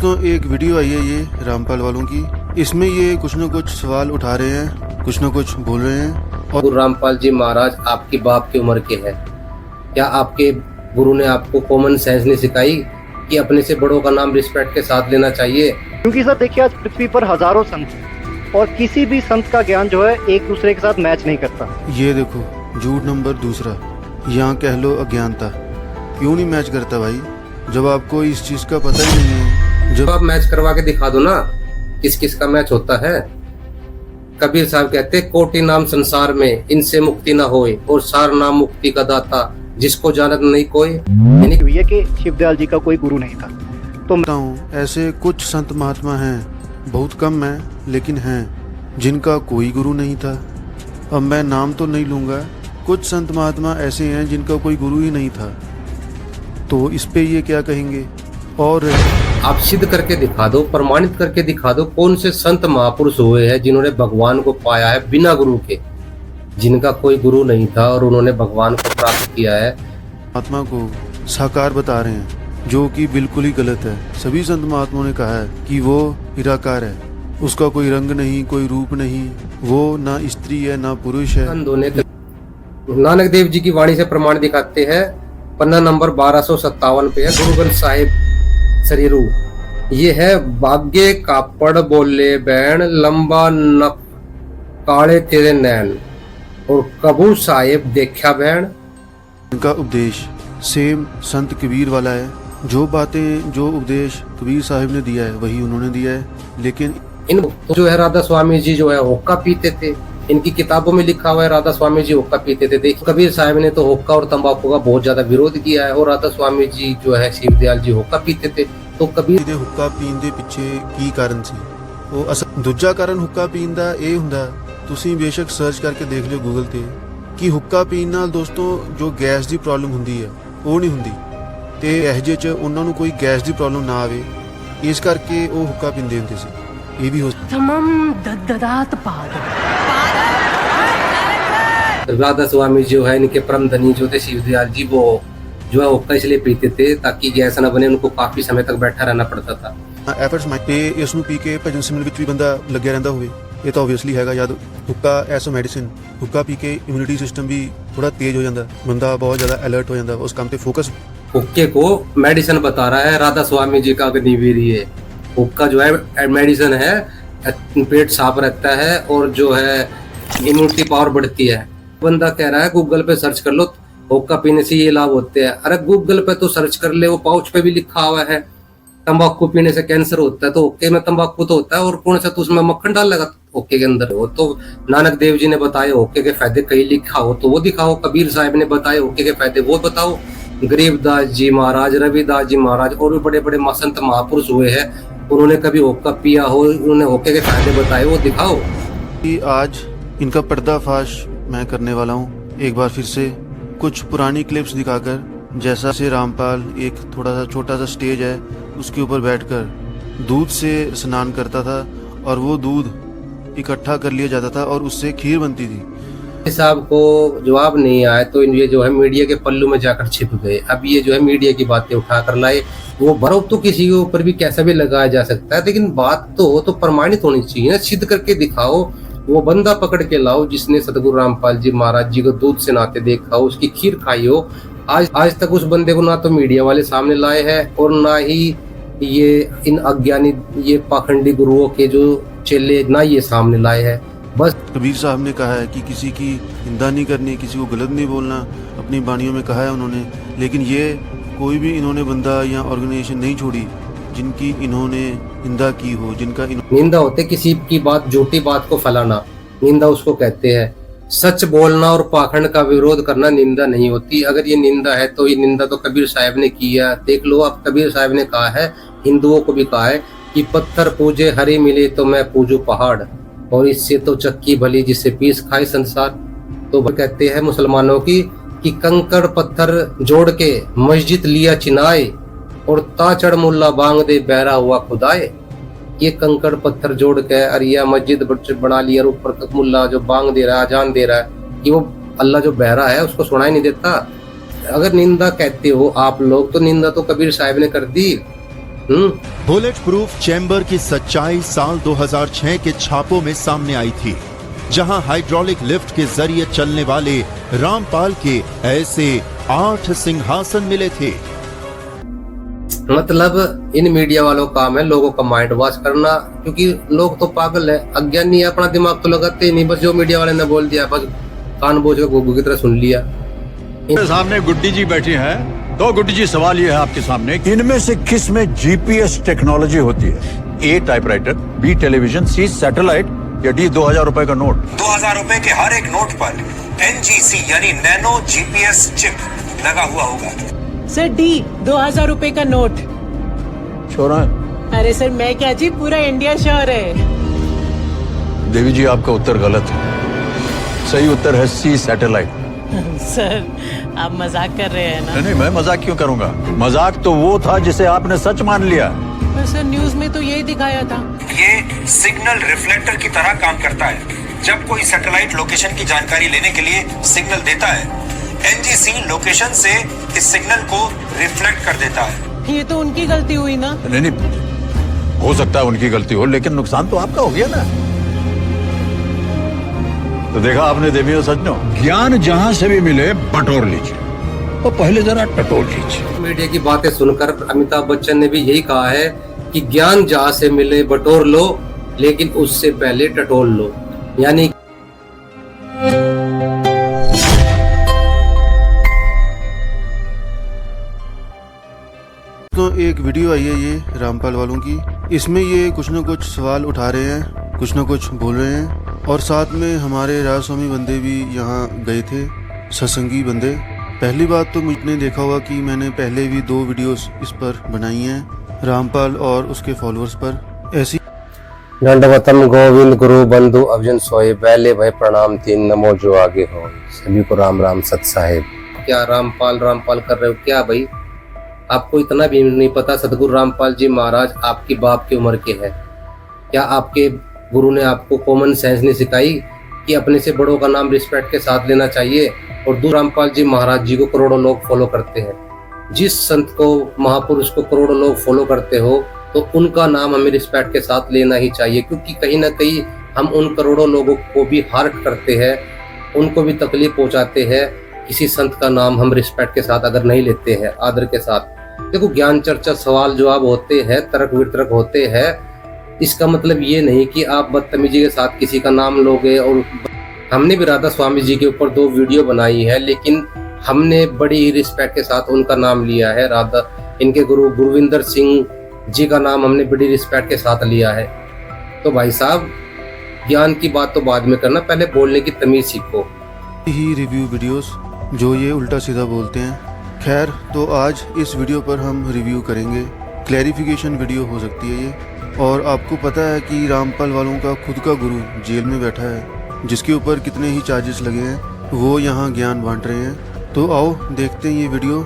तो एक वीडियो आई है ये रामपाल वालों की। इसमें ये कुछ न कुछ सवाल उठा रहे हैं, कुछ न कुछ बोल रहे हैं। और गुरु रामपाल जी महाराज आपके बाप की उम्र के हैं। क्या आपके गुरु ने आपको कॉमन सेंस नहीं सिखाई कि अपने से बड़ों का नाम रिस्पेक्ट के साथ लेना चाहिए? क्योंकि सर देखिए, आज पृथ्वी पर हजारों संत हैं और किसी भी संत का ज्ञान जो है एक दूसरे के साथ मैच नहीं करता। ये देखो झूठ नंबर दूसरा, यहाँ कह लो अज्ञानता। क्यों नहीं मैच करता भाई, जब आपको इस चीज का पता ही नहीं है। जब आप मैच करवा के दिखा दो ना किस किस का मैच होता है। कबीर साहब कहते कोटि नाम संसार में इनसे मुक्ति ना होए, और सार नाम मुक्ति का दाता जिसको जानत नहीं कोई। यानी कि ये कि शिवदयाल जी का कोई गुरु नहीं था। तो बताऊं, ऐसे कुछ संत महात्मा हैं, बहुत कम हैं लेकिन हैं, जिनका कोई गुरु नहीं था। अब मैं नाम तो नहीं लूंगा, कुछ संत महात्मा ऐसे हैं जिनका कोई गुरु ही नहीं था। तो इस पे ये क्या कहेंगे? और आप सिद्ध करके दिखा दो, प्रमाणित करके दिखा दो कौन से संत महापुरुष हुए हैं जिन्होंने भगवान को पाया है बिना गुरु के, जिनका कोई गुरु नहीं था और उन्होंने भगवान को प्राप्त किया है। महात्मा को साकार बता रहे हैं, जो कि बिल्कुल ही गलत है। सभी संत महात्माओं ने कहा है कि वो निराकार है, उसका कोई रंग नहीं, कोई रूप नहीं, वो ना स्त्री है ना पुरुष है। नानक देव जी की वाणी से प्रमाण दिखाते हैं। पन्ना नंबर 1257 पे है, गुरु ग्रंथ साहिब सरीरू। ये है भाग्य कापड़ बोले बैन, लंबा नक काले तेरे नैन, और कबूर साहिब देखा बैन। इनका उपदेश सेम संत कबीर वाला है। जो बातें, जो उपदेश कबीर साहिब ने दिया है वही उन्होंने दिया है। लेकिन इन जो है राधा स्वामी जी जो है हुक्का पीते थे। इनकी किताबों में लिखा हुआ है राधा स्वामी जी हुक्का पीते थे। देखिए कबीर साहब ने तो हुक्का और तंबाकू का बहुत ज्यादा विरोध किया है, और राधा स्वामी जी जो है शिवदयाल जी हुक्का पीते थे। तो कबीर ਦੇ ਹੁੱਕਾ ਪੀਣ ਦੇ ਪਿੱਛੇ ਕੀ ਕਾਰਨ ਸੀ? ਉਹ ਦੂਜਾ ਕਾਰਨ ਹੁੱਕਾ ਪੀਣ ਦਾ ਇਹ ਹੁੰਦਾ, ਤੁਸੀਂ ਬੇਸ਼ੱਕ ਸਰਚ ਕਰਕੇ ਦੇਖ ਲਿਓ ਗੂਗਲ ਤੇ, ਕਿ ਹੁੱਕਾ ਪੀਣ ਨਾਲ ਦੋਸਤੋ ਜੋ ਗੈਸ ਦੀ ਪ੍ਰੋਬਲਮ ਹੁੰਦੀ ਹੈ ਉਹ ਨਹੀਂ ਹੁੰਦੀ, ਤੇ ਇਹ ਜਿਹੇ ਚ ਉਹਨਾਂ ਨੂੰ ਕੋਈ ਗੈਸ ਦੀ ਪ੍ਰੋਬਲਮ ਨਾ ਆਵੇ, ਇਸ ਕਰਕੇ ਉਹ ਹੁੱਕਾ ਪੀਂਦੇ ਹੁੰਦੇ ਸੀ। ਇਹ ਵੀ ਹੋ राधा स्वामी जो है इनके परम धनी जो थे शिवदयाल जी, वो जो है हुक्का इसलिए पीते थे ताकि गैस न बने, उनको काफी समय तक बैठा रहना पड़ता था। ਐਫਰਟਸ ਮਾਈਕ ਤੇ ਇਸ ਨੂੰ ਪੀ ਕੇ ਭਜਨ ਸਿਮਰਨ ਵਿੱਚ ਵੀ ਬੰਦਾ ਲੱਗਿਆ ਰਹਿੰਦਾ ਹੋਵੇ, ਇਹ ਤਾਂ ਓਬਵੀਅਸਲੀ ਹੈਗਾ। ਜਦ ਹੁੱਕਾ ਐਸ ਅ ਮੈਡੀਸਿਨ, ਹੁੱਕਾ ਪੀ ਕੇ ਇਮਿਊਨਿਟੀ ਸਿਸਟਮ ਵੀ ਥੋੜਾ ਤੇਜ਼ ਹੋ ਜਾਂਦਾ, ਬੰਦਾ ਬਹੁਤ ਜ਼ਿਆਦਾ ਅਲਰਟ ਹੋ ਜਾਂਦਾ, ਉਸ ਕੰਮ ਤੇ ਫੋਕਸ। हुक्के को मेडिसिन बता रहा है राधा स्वामी जी का अग्निवीर। ये हुक्का जो है मेडिसिन है, पेट साफ रहता है और जो है इम्यूनिटी पावर बढ़ती है। बंदा कह रहा है गूगल पे सर्च कर लो हुक्का पीने से ये लाभ होते हैं। अरे गूगल पे तो सर्च कर ले, वो पाउच पे भी लिखा हुआ है तंबाकू पीने से कैंसर होता है। तो हुक्के में तंबाकू तो होता है, और कौन सा तो उसमें मक्खन डाल लगा हुक्के के अंदर। वो तो नानक देव जी ने बताए हुक्के के फायदे, कहीं लिखा हो तो वो दिखाओ। कबीर साहब ने बताए हुक्के के फायदे, वो बताओ। गरीबदास जी महाराज, रविदास जी महाराज और भी बड़े बड़े संत महापुरुष हुए हैं, उन्होंने कभी हुक्का पिया हो, उन्होंने हुक्के के फायदे बताए, वो दिखाओ। आज इनका पर्दाफाश मैं करने वाला हूँ एक बार फिर से, कुछ पुरानी क्लिप्स दिखाकर। जैसा से रामपाल एक थोड़ा सा छोटा सा स्टेज है, उसके ऊपर बैठकर दूध से स्नान करता था, और वो दूध इकट्ठा कर लिया जाता था और उससे खीर बनती थी। साहब को जवाब नहीं आया तो ये जो है मीडिया के पल्लू में जाकर छिप गए। अब ये जो है मीडिया की बातें उठा कर लाए। वो बर्फ तो किसी के ऊपर भी कैसा भी लगाया जा सकता है, लेकिन बात तो प्रमाणित होनी चाहिए ना, सिद्ध करके दिखाओ। वो बंदा पकड़ के लाओ जिसने सतगुरु रामपाल जी महाराज जी को दूध से नहाते देखा हो, उसकी खीर खाई हो। आज तक उस बंदे को ना तो मीडिया वाले सामने लाए हैं, और ना ही ये इन अज्ञानी ये पाखंडी गुरुओं के जो चेले ना ये सामने लाए हैं। बस कबीर साहब ने कहा है कि किसी की निंदा नहीं करनी, किसी को गलत नहीं बोलना, अपनी वाणियों में कहा है उन्होंने। लेकिन ये कोई भी इन्होंने बंदा या ऑर्गेनाइजेशन नहीं छोड़ी जिनकी इन्होंने निंदा की हो, जिनका निंदा होते किसी की बात, झूठी बात को फैलाना, निंदा उसको कहते हैं। सच बोलना और पाखंड का विरोध करना निंदा नहीं होती। अगर ये निंदा है तो ये निंदा तो कबीर साहब ने की है। देख लो, अब कबीर साहब ने कहा है, हिंदुओं को भी कहा है कि पत्थर पूजे हरी मिले तो मैं पूजू पहाड़, और इससे तो चक्की भली जिससे पीस खाए संसार। तो कहते हैं मुसलमानों की कि कंकड़ पत्थर जोड़ के मस्जिद लिया चिनाए, और ताचड़ मुल्ला बांग दे बहरा हुआ खुदाए। ये कंकड़ पत्थर जोड़ के अरिया मस्जिद बना लिया, और ऊपर मुल्ला जो बांग दे रहा है, अजान दे रहा है, कि वो अल्लाह जो बहरा है उसको सुनाई नहीं देता। अगर निंदा कहते हो आप लोग, तो निंदा तो कबीर साहब ने कर दी। बुलेट प्रूफ चैम्बर की सच्चाई साल 2006 के छापों में सामने आई थी, जहां हाइड्रोलिक लिफ्ट के जरिए चलने वाले रामपाल के ऐसे 8 सिंहासन मिले थे। मतलब इन मीडिया वालों का काम है लोगों का माइंड वॉश करना, क्योंकि लोग तो पागल है, अज्ञानी है, अपना दिमाग तो लगाते ही नहीं, बस जो मीडिया वाले ने बोल दिया बस कान बोझ के गुग्गू की तरह सुन लिया। सामने गुड्डी जी बैठी हैं, तो गुड्डी जी सवाल ये है आपके सामने, इनमें से किस में जीपीएस टेक्नोलॉजी होती है? ए टाइपराइटर, बी टेलीविजन, सी सैटेलाइट या डी 2000 रुपए का नोट? 2000 रुपए के हर एक नोट पर NGC यानी नैनो GPS चिप लगा हुआ होगा। सर डी 2000 रुपए का नोट। श्योर है? अरे सर मैं क्या जी, पूरा इंडिया श्योर है। देवी जी आपका उत्तर गलत है, सही उत्तर है सी सैटेलाइट। सर आप मजाक कर रहे हैं ना? नहीं मैं मजाक क्यों करूंगा, मजाक तो वो था जिसे आपने सच मान लिया। पर सर न्यूज में तो यही दिखाया था। ये सिग्नल रिफ्लेक्टर की तरह काम करता है। जब कोई सैटेलाइट लोकेशन की जानकारी लेने के लिए सिग्नल देता है, NGC लोकेशन से इस सिग्नल को रिफ्लेक्ट कर देता है। ये तो उनकी गलती हुई ना? नहीं, हो सकता है उनकी गलती हो, लेकिन नुकसान तो आपका हो गया ना। तो देखा आपने देवियों सज्जनों, ज्ञान जहां से भी मिले बटोर लीजिए, तो पहले जरा टटोल लीजिए। मीडिया की बातें सुनकर अमिताभ बच्चन ने भी यही कहा है कि ज्ञान जहां से मिले बटोर लो, लेकिन उससे पहले टटोल लो। यानी तो एक वीडियो आई है ये रामपाल वालों की, इसमें ये कुछ न कुछ सवाल उठा रहे हैं, कुछ न कुछ बोल रहे हैं, और साथ में हमारे राजस्वामी बंदे भी यहाँ गए थे, सत्संगी बंदे। पहली बात तो मुझने देखा होगा कि मैंने पहले भी 2 वीडियोस इस पर बनाई हैं, रामपाल और उसके फॉलोअर्स पर। ऐसी दंडवतम गोविंद गुरु बंधु अवजन सोए, पहले भाई प्रणाम 3 नमो जो आगे हो, सभी को राम राम सत साहेब। क्या रामपाल रामपाल कर रहे हो क्या भाई? आपको इतना भी नहीं पता सदगुरु रामपाल जी महाराज आपकी बाप की उम्र के हैं? क्या आपके गुरु ने आपको कॉमन सेंस नहीं सिखाई कि अपने से बड़ों का नाम रिस्पेक्ट के साथ लेना चाहिए? और दूर रामपाल जी महाराज जी को करोड़ों लोग फॉलो करते हैं। जिस संत को, महापुरुष को करोड़ों लोग फॉलो करते हो, तो उनका नाम हमें रिस्पेक्ट के साथ लेना ही चाहिए, क्योंकि कहीं ना कहीं हम उन करोड़ों लोगों को भी हर्ट करते हैं, उनको भी तकलीफ पहुंचाते हैं। किसी संत का नाम हम रिस्पेक्ट के साथ अगर नहीं लेते हैं, आदर के साथ। देखो, ज्ञान चर्चा सवाल जवाब होते हैं, तर्क वितर्क होते हैं, इसका मतलब ये नहीं कि आप बदतमीजी के साथ किसी का नाम लोगे। और हमने भी राधा स्वामी जी के ऊपर 2 वीडियो बनाई है, लेकिन हमने बड़ी ही रिस्पेक्ट के साथ उनका नाम लिया है। राधा, इनके गुरु गुरविंदर सिंह जी का नाम हमने बड़ी रिस्पेक्ट के साथ लिया है। तो भाई साहब, ज्ञान की बात तो बाद में करना, पहले बोलने की तमीज सीखो। ही रिव्यू वीडियोस जो ये उल्टा सीधा बोलते हैं। खैर, तो आज इस वीडियो पर हम रिव्यू करेंगे, क्लैरिफिकेशन वीडियो हो सकती है ये। और आपको पता है कि रामपाल वालों का खुद का गुरु जेल में बैठा है, जिसके ऊपर कितने ही चार्जेस लगे हैं, वो यहाँ ज्ञान बांट रहे हैं। तो आओ देखते हैं ये वीडियो।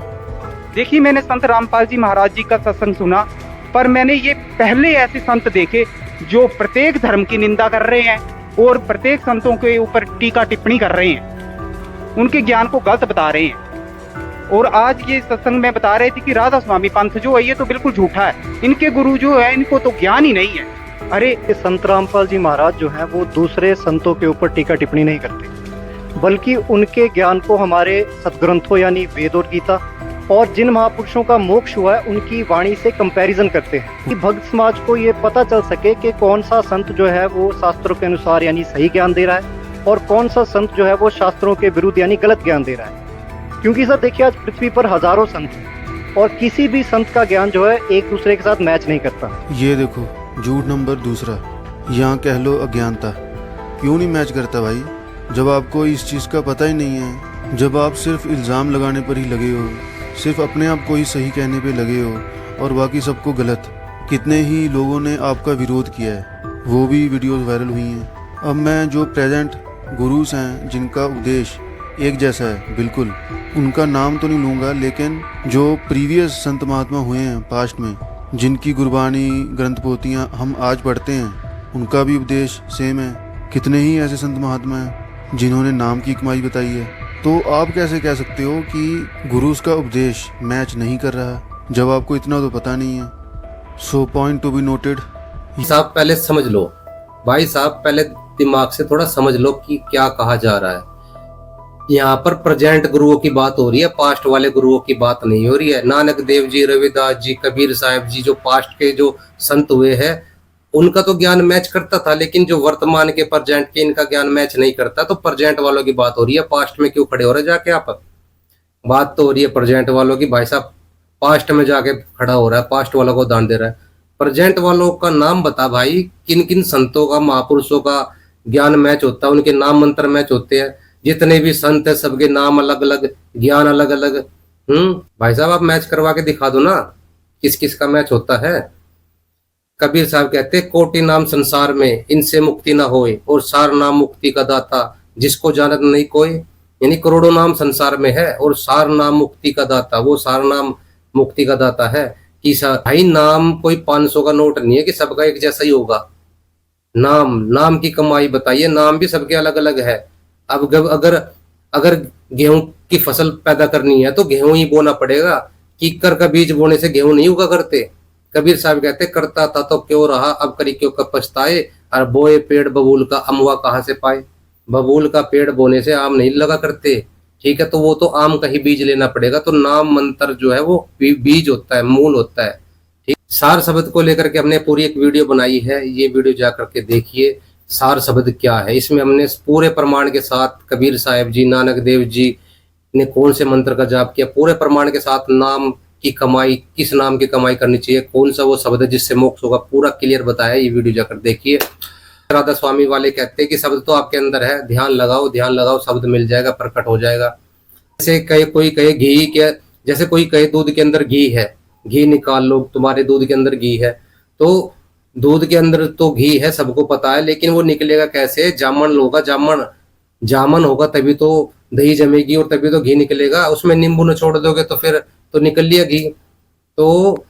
देखिए, मैंने संत रामपाल जी महाराज जी का सत्संग सुना, पर मैंने ये पहले ऐसे संत देखे जो प्रत्येक धर्म की निंदा कर रहे हैं और प्रत्येक संतों के ऊपर टीका टिप्पणी कर रहे हैं, उनके ज्ञान को गलत बता रहे हैं। और आज ये सत्संग में बता रहे थे कि राधा स्वामी पंथ जो है ये तो बिल्कुल झूठा है, इनके गुरु जो है इनको तो ज्ञान ही नहीं है। अरे संत रामपाल जी महाराज जो हैं वो दूसरे संतों के ऊपर टीका टिप्पणी नहीं करते, बल्कि उनके ज्ञान को हमारे सदग्रंथों यानी वेद और गीता और जिन महापुरुषों का मोक्ष हुआ है उनकी वाणी से कंपैरिजन करते हैं, कि भक्त समाज को ये पता चल सके कि कौन सा संत जो है वो शास्त्रों के अनुसार यानी सही ज्ञान दे रहा है और कौन सा संत जो है वो शास्त्रों के विरुद्ध यानी गलत ज्ञान दे रहा है। क्योंकि सर देखिए, आज पृथ्वी पर हजारों संत हैं और किसी भी संत का ज्ञान जो है एक दूसरे के साथ मैच नहीं करता। ये देखो, झूठ नंबर दूसरा, यहाँ कह लो अज्ञानता। क्यों नहीं मैच करता भाई? जब आपको इस चीज़ का पता ही नहीं है, जब आप सिर्फ इल्ज़ाम लगाने पर ही लगे हो, सिर्फ अपने आप को ही सही कहने पे लगे हो और बाकी सबको गलत। कितने ही लोगों ने आपका विरोध किया है, वो भी वीडियोस वायरल हुई हैं। अब मैं जो प्रेजेंट गुरुस हैं जिनका उपदेश एक जैसा है बिल्कुल, उनका नाम तो नहीं लूँगा, लेकिन जो प्रीवियस संत महात्मा हुए हैं पास्ट में, जिनकी गुरबानी ग्रंथ पोथियाँ हम आज पढ़ते हैं, उनका भी उपदेश सेम है। कितने ही ऐसे संत महात्मा हैं जिन्होंने नाम की कमाई बताई है। तो आप कैसे कह सकते हो कि गुरुस का उपदेश मैच नहीं कर रहा, जब आपको इतना तो पता नहीं है? So point to be noted. साहब पहले समझ लो, भाई साहब पहले दिमाग से थोड़ा समझ लो कि क्या कहा जा रहा है। यहाँ पर प्रेजेंट गुरुओं की बात हो रही है, पास्ट वाले गुरुओं की बात नहीं हो रही है। नानक देव जी, रविदास जी, कबीर साहब जी, जो पास्ट के जो संत हुए हैं, उनका तो ज्ञान मैच करता था, लेकिन जो वर्तमान के प्रेजेंट के इनका ज्ञान मैच नहीं करता। तो प्रेजेंट वालों की बात हो रही है, पास्ट में क्यों खड़े हो रहे जाके आप? बात तो हो रही है प्रेजेंट वालों की। भाई साहब पास्ट में जाके खड़ा हो रहा है, पास्ट वालों को दान दे रहा है। प्रेजेंट वालों का नाम बता भाई, किन किन संतों का, महापुरुषों का ज्ञान मैच होता है, उनके नाम मंत्र मैच होते हैं। जितने भी संत है सबके नाम अलग अलग, ज्ञान अलग अलग। भाई साहब आप मैच करवा के दिखा दो ना, किस किस का मैच होता है। कबीर साहब कहते हैं, कोटि नाम संसार में इनसे मुक्ति ना होए, और सार नाम मुक्ति का दाता जिसको जानत नहीं कोई। यानी करोड़ों नाम संसार में है और सार नाम मुक्ति का दाता, वो सार नाम मुक्ति का दाता है। कि भाई नाम कोई 500 का नोट नहीं है कि सबका एक जैसा ही होगा। नाम की कमाई बताइए, नाम भी सबके अलग अलग है। अब अगर गेहूं की फसल पैदा करनी है तो गेहूं ही बोना पड़ेगा। कीकर का बीज बोने से गेहूं नहीं उगा करते। कबीर साहब कहते, करता था तो क्यों रहा, अब करी क्यों कब पछताए, और बोए पेड़ बबूल का अमवा कहाँ से पाए। बबूल का पेड़ बोने से आम नहीं लगा करते, ठीक है, तो वो तो आम का ही बीज लेना पड़ेगा। तो नाम मंत्र जो है वो बीज होता है, मूल होता है। ठीक, सार शब्द को लेकर के हमने पूरी एक वीडियो बनाई है, ये वीडियो जा करके देखिए सार शब्द क्या है। इसमें हमने पूरे प्रमाण के साथ कबीर साहब जी, नानक देव जी ने कौन से मंत्र का जाप किया, पूरे प्रमाण के साथ नाम की कमाई, किस नाम की कमाई करनी चाहिए, कौन सा वो शब्द है जिससे मोक्ष होगा, पूरा क्लियर बताया। ये वीडियो जाकर देखिए। राधा स्वामी वाले कहते हैं कि शब्द तो आपके अंदर है, ध्यान लगाओ, शब्द मिल जाएगा, प्रकट हो जाएगा। जैसे कोई कहे घी के, जैसे कोई कहे दूध के अंदर घी है, घी निकाल लो, तुम्हारे दूध के अंदर घी है, तो दूध के अंदर तो घी है, सबको पता है, लेकिन वो निकलेगा कैसे? जामन होगा, जामन होगा तभी तो दही जमेगी और तभी तो घी निकलेगा। उसमें नींबू न छोड़ दोगे तो फिर तो निकल लिया घी। तो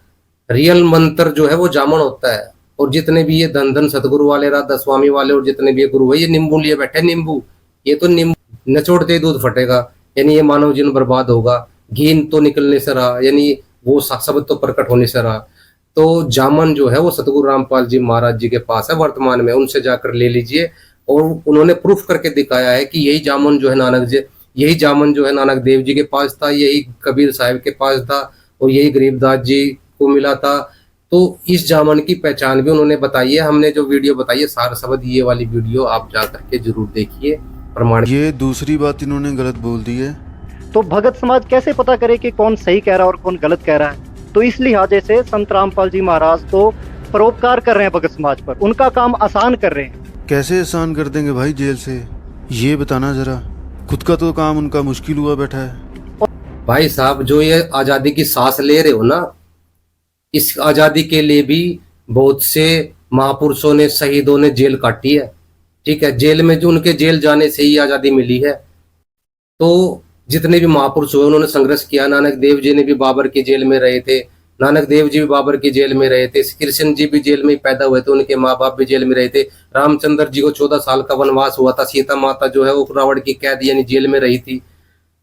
रियल मंत्र जो है वो जामन होता है। और जितने भी ये धन सतगुरु वाले, राधा स्वामी वाले और जितने भी ये गुरु है, ये नींबू लिए बैठे। नींबू, ये तो नींबू नचोड़ते ही दूध फटेगा, यानी ये मानव जीवन बर्बाद होगा। घी तो निकलने से रहा, यानी वो शब्द तो प्रकट होने से रहा। तो जामन जो है वो सतगुरु रामपाल जी महाराज जी के पास है वर्तमान में, उनसे जाकर ले लीजिए। और उन्होंने प्रूफ करके दिखाया है कि यही जामन जो है नानक देव जी के पास था, यही कबीर साहब के पास था, और यही गरीबदास जी को मिला था। तो इस जामन की पहचान भी उन्होंने बताई है। हमने जो वीडियो बताई है सार शब्द, ये वाली वीडियो आप जा करके जरूर देखिए। प्रमाण ये दूसरी बात इन्होंने गलत बोल दी है। तो भगत समाज कैसे पता करे कि कौन सही कह रहा है और कौन गलत कह रहा है? तो इस लिहाजे से संत रामपाल जी महाराज तो परोपकार कर रहे हैं भगत समाज पर, उनका काम आसान कर रहे हैं। कैसे आसान कर देंगे भाई जेल से, ये बताना जरा। खुद का तो काम उनका मुश्किल हुआ बैठा है। भाई साहब जो ये आजादी की सांस ले रहे हो ना, इस आजादी के लिए भी बहुत से महापुरुषों ने, शहीदों ने जेल काटी है। ठीक है, जेल में जो उनके जेल जाने से ही आजादी मिली है। तो जितने भी महापुरुष हुए उन्होंने संघर्ष किया। नानक देव जी ने भी बाबर की जेल में रहे थे, नानक देव जी भी बाबर की जेल में रहे थे। कृष्ण जी भी जेल में ही पैदा हुए थे, उनके माँ बाप भी जेल में रहे थे। रामचंद्र जी को 14 साल का वनवास हुआ था। सीता माता जो है वो रावण की कैद यानी जेल में रही थी,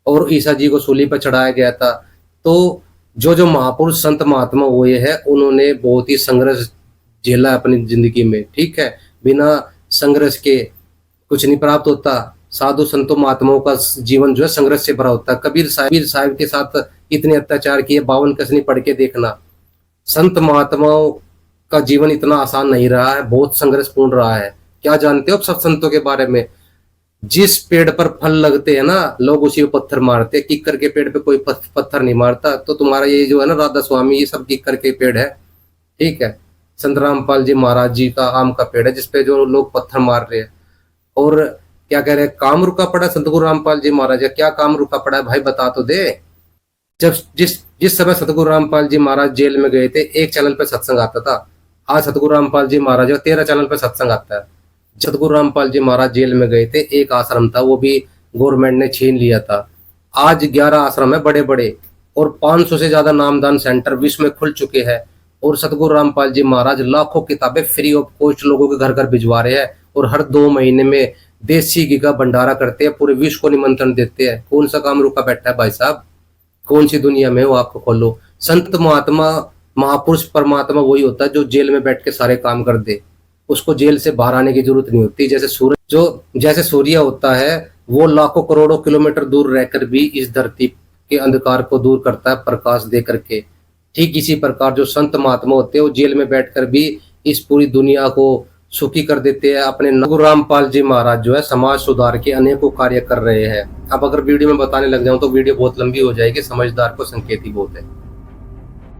और ईसा जी को सूली पर चढ़ाया गया था। तो जो महापुरुष संत महात्मा हुए हैं उन्होंने बहुत ही संघर्ष झेला अपनी जिंदगी में। ठीक है, बिना संघर्ष के कुछ नहीं प्राप्त होता। साधु संतों महात्माओं का जीवन जो है संघर्ष से भरा होता है। कबीर साहिब के साथ इतने अत्याचार किए, 52 कसनी पढ़ के देखना। संत महात्माओं का जीवन इतना आसान नहीं रहा है, बहुत संघर्षपूर्ण रहा है। क्या जानते हो सब संतों के बारे में? जिस पेड़ पर फल लगते हैं ना, लोग उसी पर पत्थर मारते हैं। किक्कर के पेड़ पे कोई पत्थर नहीं मारता। तो तुम्हारा ये जो है ना राधा स्वामी, ये सब किक्कर के पेड़ है। ठीक है, संत रामपाल जी महाराज जी का आम का पेड़ है जिसपे जो लोग पत्थर मार रहे हैं। और क्या कह रहे हैं, काम रुका पड़ा सतगुरु रामपाल जी महाराज का। क्या काम रुका पड़ा है भाई, बता तो दे। जब जिस समय सतगुरु रामपाल जी महाराज जेल में गए थे, एक चैनल पे सत्संग आता था। आज सतगुरु रामपाल जी महाराज 13 चैनल पे सत्संग आता है। सतगुरु रामपाल जी महाराज जेल में गए थे, एक आश्रम था वो भी गवर्नमेंट ने छीन लिया था। आज 11 आश्रम है बड़े बड़े, और 500 से ज्यादा नामदान सेंटर विश्व में खुल चुके हैं। और सतगुरु रामपाल जी महाराज लाखों किताबें फ्री ऑफ कॉस्ट लोगों के घर घर भिजवा रहे हैं। और हर 2 महीने में देसी घी का भंडारा करते हैं, पूरे विश्व को निमंत्रण देते हैं। कौन सा काम रुका बैठा है भाई साहब? कौन सी दुनिया में हो, आपको खोलो। संत महात्मा महापुरुष परमात्मा वही होता है जो जेल में बैठ के सारे काम कर दे, उसको जेल से बाहर आने की जरूरत नहीं होती। जैसे सूर्य होता है, वो लाखों करोड़ों किलोमीटर दूर रहकर भी इस धरती के अंधकार को दूर करता है प्रकाश दे करके। ठीक इसी प्रकार जो संत महात्मा होते हैं वो जेल में बैठकर भी इस पूरी दुनिया को सुखी कर देते हैं। अपने गुरु रामपाल जी महाराज जो है समाज सुधार के अनेकों कार्य कर रहे हैं। अब अगर वीडियो में बताने लग जाऊं तो वीडियो बहुत लंबी हो जाएगी, समझदार को संकेत ही बहुत है।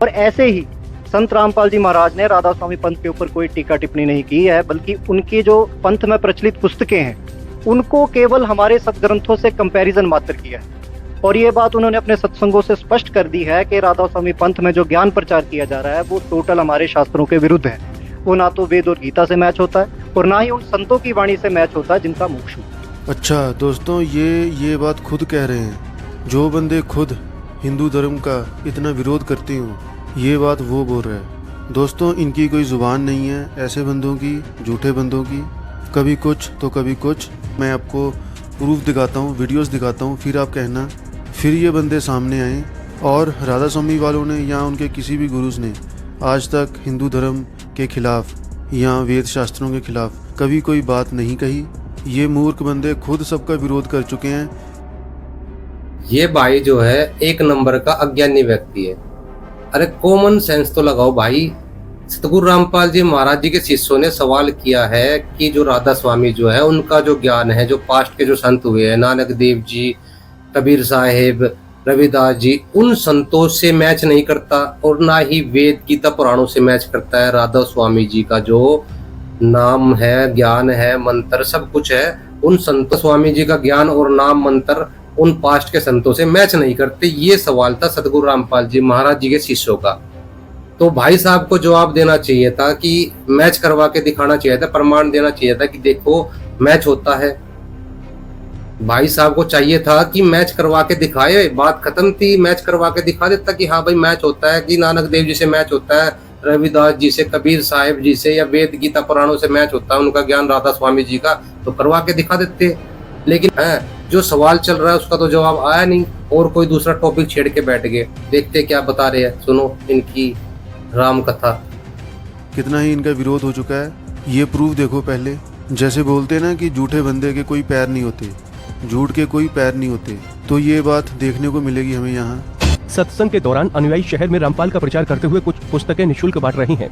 और ऐसे ही संत रामपाल जी महाराज ने राधा स्वामी पंथ के ऊपर कोई टीका टिप्पणी नहीं की है, बल्कि उनकी जो पंथ में प्रचलित पुस्तकें हैं उनको केवल हमारे सदग्रंथों से कंपैरिजन मात्र किया है। और ये बात उन्होंने अपने सत्संगों से स्पष्ट कर दी है कि राधा स्वामी पंथ में जो ज्ञान प्रचार किया जा रहा है वो टोटल हमारे शास्त्रों के विरुद्ध है। वो ना तो वेद और गीता से मैच होता है और ना ही उन संतों की वाणी से मैच होता है जिनका मोक्ष हो। अच्छा दोस्तों, ये बात खुद कह रहे हैं, जो बंदे खुद हिंदू धर्म का इतना विरोध करते हो, ये बात वो बोल रहा है। दोस्तों, इनकी कोई जुबान नहीं है ऐसे बंदों की, झूठे बंदों की, कभी कुछ तो कभी कुछ। मैं आपको प्रूफ दिखाता हूँ, वीडियोस दिखाता हूँ, फिर आप कहना। फिर ये बंदे सामने आए और राधा स्वामी वालों ने या उनके किसी भी गुरुज ने आज तक हिंदू धर्म के खिलाफ या वेद शास्त्रों के खिलाफ कभी कोई बात नहीं कही। ये मूर्ख बंदे खुद सबका विरोध कर चुके हैं। ये भाई जो है एक नंबर का अज्ञानी व्यक्ति है। अरे कॉमन सेंस तो लगाओ भाई। सतगुरु रामपाल जी महाराज जी के शिष्यों ने सवाल किया है कि जो राधा स्वामी जो है उनका जो ज्ञान है, जो पास्ट के जो संत हुए हैं, नानक देव जी, कबीर साहेब, रविदास जी, उन संतों से मैच नहीं करता और ना ही वेद गीता पुराणों से मैच करता है। राधा स्वामी जी का जो नाम है, ज्ञान है, मंत्र सब कुछ है, उन संत स्वामी जी का ज्ञान और नाम मंत्र उन पास्ट के संतों से मैच नहीं करते। ये सवाल था सतगुरु रामपाल जी महाराज जी के शिष्यों का। तो भाई साहब को जवाब देना चाहिए था कि मैच करवा के दिखाना चाहिए था, प्रमाण देना चाहिए था कि देखो मैच होता है। भाई साहब को चाहिए था कि मैच करवा के दिखाए, बात खत्म थी। मैच करवा के दिखा देता कि हाँ भाई मैच होता है, कि नानक देव जी से मैच होता है, रविदास जी से, कबीर साहिब जी से, या वेद गीता पुराणों से मैच होता है उनका ज्ञान राधा स्वामी जी का, तो करवा के दिखा देते। लेकिन जो सवाल चल रहा है उसका तो जवाब आया नहीं और कोई दूसरा टॉपिक छेड़ के बैठ गए। देखते क्या बता रहे हैं, सुनो इनकी राम कथा। कितना ही इनका विरोध हो चुका है, ये प्रूफ देखो पहले। जैसे बोलते हैं ना कि झूठे बंदे के कोई पैर नहीं होते, झूठ के कोई पैर नहीं होते, तो ये बात देखने को मिलेगी हमें यहाँ। सत्संग के दौरान अनुयायी शहर में रामपाल का प्रचार करते हुए कुछ पुस्तकें निःशुल्क बांट रही हैं।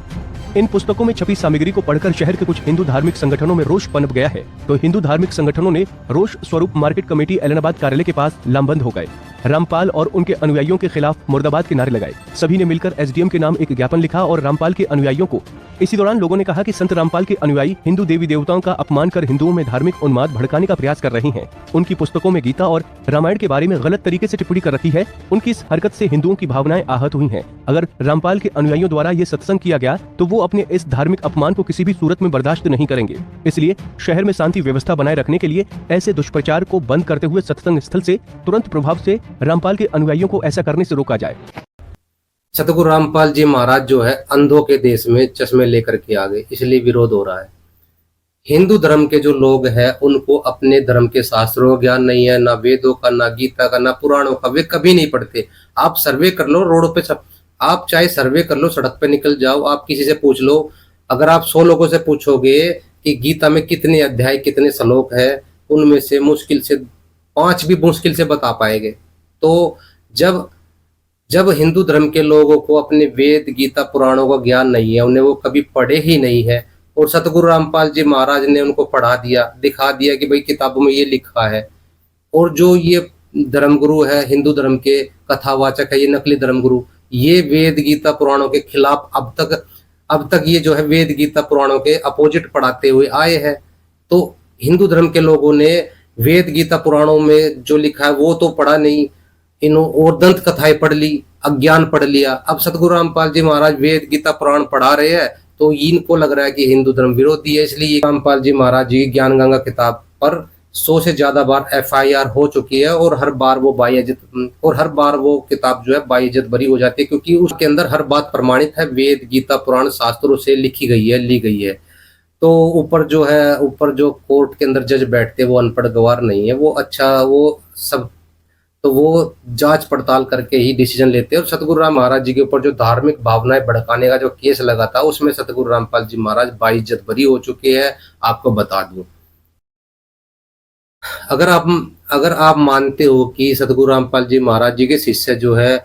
इन पुस्तकों में छपी सामग्री को पढ़कर शहर के कुछ हिंदू धार्मिक संगठनों में रोष पनप गया है, तो हिंदू धार्मिक संगठनों ने रोष स्वरूप मार्केट कमेटी एलनाबाद कार्यालय के पास लामबंद हो गए। रामपाल और उनके अनुयायियों के खिलाफ मुर्दाबाद के नारे लगाए। सभी ने मिलकर एसडीएम के नाम एक ज्ञापन लिखा और रामपाल के अनुयायियों को। इसी दौरान लोगों ने कहा कि संत रामपाल के अनुयायी हिंदू देवी देवताओं का अपमान कर हिंदुओं में धार्मिक उन्माद भड़काने का प्रयास कर रही हैं। उनकी पुस्तकों में गीता और रामायण के बारे में गलत तरीके से टिप्पणी कर रखी है। उनकी इस हरकत से हिंदुओं की भावनाएं आहत हुई हैं। अगर रामपाल के अनुयायियों द्वारा ये सत्संग किया गया तो वो अपने इस धार्मिक अपमान को किसी भी सूरत में बर्दाश्त नहीं करेंगे। इसलिए शहर में शांति व्यवस्था बनाए रखने के लिए ऐसे दुष्प्रचार को बंद करते हुए सत्संग स्थल से तुरंत प्रभाव से रामपाल के अनुयायियों को ऐसा करने से रोका जाए। सतगुरु रामपाल जी महाराज जो है अंधों के देश में चश्मे लेकर के आ गए, इसलिए विरोध हो रहा है। हिंदू धर्म के जो लोग हैं उनको अपने धर्म के शास्त्रों का ज्ञान नहीं है, ना वेदों का, ना गीता का, ना पुराणों का, वे कभी नहीं पढ़ते। आप सर्वे कर लो रोडों पे, आप चाहे सर्वे कर लो, सड़क पे निकल जाओ, आप किसी से पूछ लो। अगर आप 100 लोगों से पूछोगे कि गीता में कितने अध्याय, कितने श्लोक है, उनमें से मुश्किल से 5 भी मुश्किल से बता पाएंगे। तो जब हिंदू धर्म के लोगों को अपने वेद गीता पुराणों का ज्ञान नहीं है, उन्हें वो कभी पढ़े ही नहीं है, और सतगुरु रामपाल जी महाराज ने उनको पढ़ा दिया, दिखा दिया कि भाई किताबों में ये लिखा है, और जो ये धर्मगुरु है हिंदू धर्म के कथावाचक है, ये नकली धर्मगुरु, ये वेद गीता पुराणों के खिलाफ अब तक ये जो है वेद गीता पुराणों के अपोजिट पढ़ाते हुए आए हैं। तो हिंदू धर्म के लोगों ने वेद गीता पुराणों में जो लिखा है वो तो पढ़ा नहीं, और दंत कथाएं पढ़ ली, अज्ञान पढ़ लिया। अब सतगुरु रामपाल जी महाराज वेद गीता पुराण पढ़ा रहे हैं, तो इनको लग रहा है कि हिंदू धर्म विरोधी है। इसलिए रामपाल जी महाराज जी की ज्ञान गंगा किताब पर 100 से ज्यादा बार FIR हो चुकी है, और हर बार वो किताब जो है बाइज्जत बरी हो जाती है, क्योंकि उसके अंदर हर बात प्रमाणित है, वेद गीता पुराण शास्त्रों से लिखी गई है, ली गई है। तो ऊपर जो कोर्ट के अंदर जज बैठते हैं वो अनपढ़ गवार नहीं है, वो अच्छा, वो सब तो वो जांच पड़ताल करके ही डिसीजन लेते हैं। और सतगुरु राम महाराज जी के ऊपर जो धार्मिक भावनाएं भड़काने का जो केस लगा था, उसमें सतगुरु रामपाल जी महाराज बाइज्जत बरी हो चुके हैं। आपको बता दूं, अगर आप मानते हो कि सतगुरु रामपाल जी महाराज जी के शिष्य जो है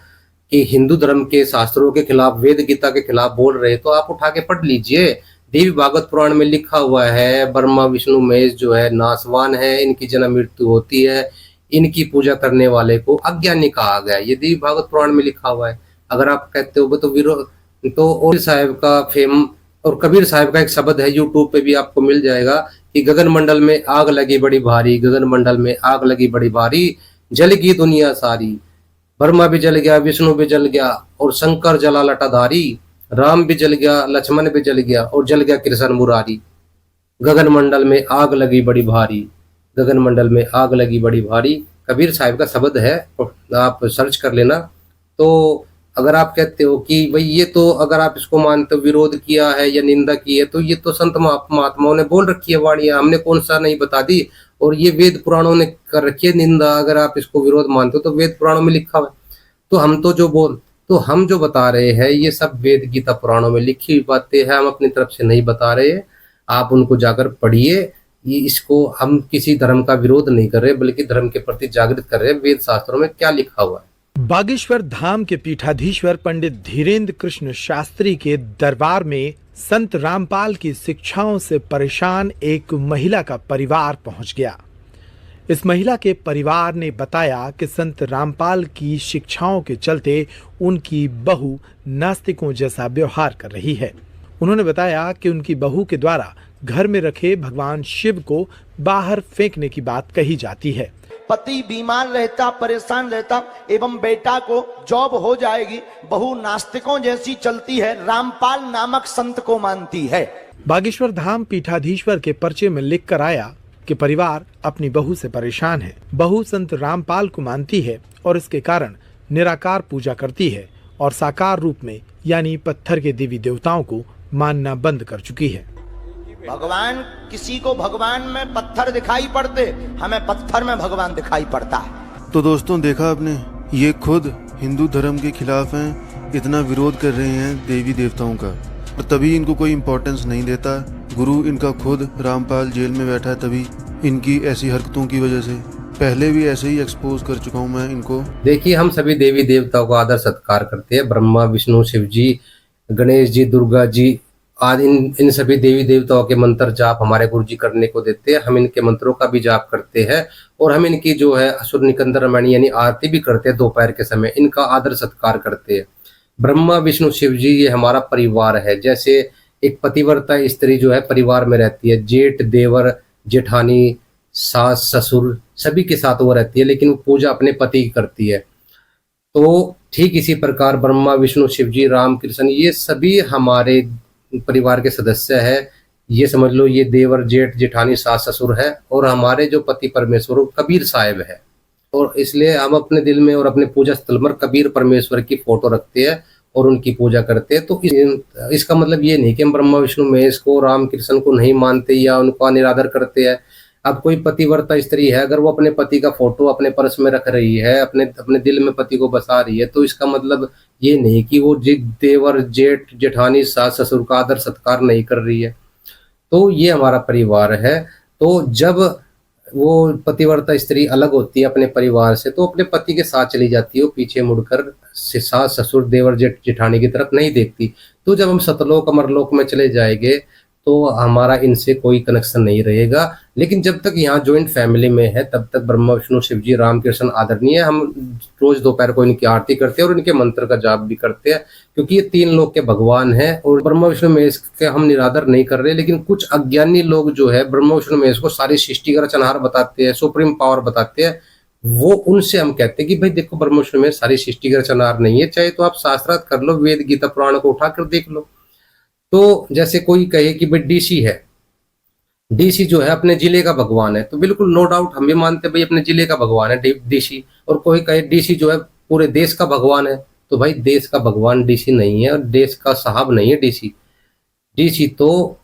कि हिंदू धर्म के शास्त्रों के खिलाफ, वेद गीता के खिलाफ बोल रहे, तो आप उठा के पढ़ लीजिए। देवी भागवत पुराण में लिखा हुआ है, ब्रह्मा विष्णु महेश जो है नासवान है, इनकी जन्म मृत्यु होती है, इनकी पूजा करने वाले को अज्ञानी कहा गया। ये देवी भागवत पुराण में लिखा हुआ है। अगर आप कहते हो तो विरोध, तो और साहब का फेम और कबीर साहब का एक शब्द है, यूट्यूब पे भी आपको मिल जाएगा कि गगन मंडल में आग लगी बड़ी भारी, गगन मंडल में आग लगी बड़ी भारी, जल गई दुनिया सारी। ब्रह्मा भी जल गया, विष्णु भी जल गया और शंकर जला लटाधारी, राम भी जल गया, लक्ष्मण भी जल गया और जल गया कृष्ण मुरारी। गगन मंडल में आग लगी बड़ी भारी, गगन मंडल में आग लगी बड़ी भारी, कबीर साहब का शब्द है, आप सर्च कर लेना। तो अगर आप कहते हो कि भाई ये तो, अगर आप इसको मानते हो विरोध किया है या निंदा की है, तो ये तो संत महात्माओं ने बोल रखी है वाणियां, हमने कौन सा नहीं बता दी। और ये वेद पुराणों ने कर रखी है निंदा। अगर आप इसको विरोध मानते हो तो वेद पुराणों में लिखा हुआ है। तो हम जो बता रहे हैं ये सब वेद गीता पुराणों में लिखी हुई बातें हैं, हम अपनी तरफ से नहीं बता रहे। आप उनको जाकर पढ़िए। ये इसको हम किसी धर्म का विरोध नहीं कर रहे, बल्कि धर्म के प्रति जागृत कर रहे हैं। वेद शास्त्रों में क्या लिखा हुआ है। बागेश्वर धाम के पीठाधीश्वर पंडित धीरेन्द्र कृष्ण शास्त्री के दरबार में संत रामपाल की शिक्षाओं से परेशान एक महिला का परिवार पहुंच गया। इस महिला के परिवार ने बताया कि संत रामपाल की शिक्षाओं के चलते उनकी बहू नास्तिकों जैसा व्यवहार कर रही है। उन्होंने बताया कि उनकी बहू के द्वारा घर में रखे भगवान शिव को बाहर फेंकने की बात कही जाती है। पति बीमार रहता, परेशान रहता, एवं बेटा को जॉब हो जाएगी, बहू नास्तिकों जैसी चलती है, रामपाल नामक संत को मानती है। बागेश्वर धाम पीठाधीश्वर के पर्चे में लिख कर आया कि परिवार अपनी बहू से परेशान है। बहू संत रामपाल को मानती है और इसके कारण निराकार पूजा करती है और साकार रूप में यानी पत्थर के देवी देवताओं को मानना बंद कर चुकी है। भगवान, किसी को भगवान में पत्थर दिखाई पड़ते, हमें पत्थर में भगवान दिखाई पड़ता है। तो दोस्तों देखा आपने, ये खुद हिंदू धर्म के खिलाफ हैं, इतना विरोध कर रहे हैं देवी देवताओं का, और तभी इनको कोई इम्पोर्टेंस नहीं देता। गुरु इनका खुद रामपाल जेल में बैठा है, तभी इनकी ऐसी हरकतों की वजह से। पहले भी ऐसे ही एक्सपोज कर चुका हूँ मैं इनको। देखिए, हम सभी देवी देवताओं का आदर सत्कार करते हैं। ब्रह्मा, विष्णु, शिव जी, गणेश जी, दुर्गा जी आदि, इन सभी देवी देवताओं के मंत्र जाप हमारे गुरु जी करने को देते हैं। हम इनके मंत्रों का भी जाप करते हैं और हम इनकी जो है असुर निकंदन रामायण यानी आरती भी करते हैं दोपहर के समय। इनका आदर सत्कार करते हैं। ब्रह्मा, विष्णु, शिव जी ये हमारा परिवार है। जैसे एक पतिव्रता स्त्री जो है परिवार में रहती है, जेठ, देवर, जेठानी, सास, ससुर सभी के साथ वो रहती है, लेकिन वो पूजा अपने पति की करती है। तो ठीक इसी प्रकार ब्रह्मा, विष्णु, शिव जी, राम, कृष्ण ये सभी हमारे परिवार के सदस्य है। ये समझ लो ये देवर, जेठ, जेठानी, सास, ससुर है। और हमारे जो पति परमेश्वर कबीर साहिब है, और इसलिए हम अपने दिल में और अपने पूजा स्थल पर कबीर परमेश्वर की फोटो रखते हैं और उनकी पूजा करते हैं। तो इसका मतलब ये नहीं कि हम ब्रह्मा, विष्णु, महेश को, राम, कृष्ण को नहीं मानते या उनका निरादर करते हैं। अब कोई पतिव्रता स्त्री है, अगर वो अपने पति का फोटो अपने पर्स में रख रही है, अपने दिल में पति को बसा रही है, तो इसका मतलब ये नहीं कि वो देवर, जेठ, जेठानी, सास, ससुर का आदर सत्कार नहीं कर रही है। तो ये हमारा परिवार है। तो जब वो पतिव्रता स्त्री अलग होती है अपने परिवार से, तो अपने पति के साथ चली जाती है, वो पीछे मुड़कर सास, ससुर, देवर, जेठ, जेठानी की तरफ नहीं देखती। तो जब हम सतलोक, अमरलोक में चले जाएंगे तो हमारा इनसे कोई कनेक्शन नहीं रहेगा। लेकिन जब तक यहाँ ज्वाइंट फैमिली में है, तब तक ब्रह्मा, विष्णु, शिव जी, राम, कृष्ण आदरणीय। हम रोज दोपहर को इनकी आरती करते हैं और इनके मंत्र का जाप भी करते हैं, क्योंकि ये तीन लोग के भगवान हैं। और ब्रह्मा, विष्णु, महेश के हम निरादर नहीं कर रहे, लेकिन कुछ अज्ञानी लोग जो है ब्रह्मा, विष्णु, महेश को सारी सृष्टि का रचनहार बताते हैं, सुप्रीम पावर बताते हैं। वो उनसे हम कहते हैं कि भाई देखो, ब्रह्मा, विष्णु, महेश सारी सृष्टि का रचनहार नहीं है। चाहे तो आप शास्त्रार्थ कर लो, वेद, गीता, पुराण को उठाकर देख लो। तो जैसे कोई कहे कि भाई डीसी है, डीसी जो है अपने जिले का भगवान है, तो बिल्कुल नो डाउट हम भी मानते हैं भाई अपने जिले का भगवान है डीसी। और कोई कहे डीसी जो है पूरे देश का भगवान है, तो भाई देश का भगवान डीसी नहीं है और देश का साहब नहीं है डीसी। डीसी तो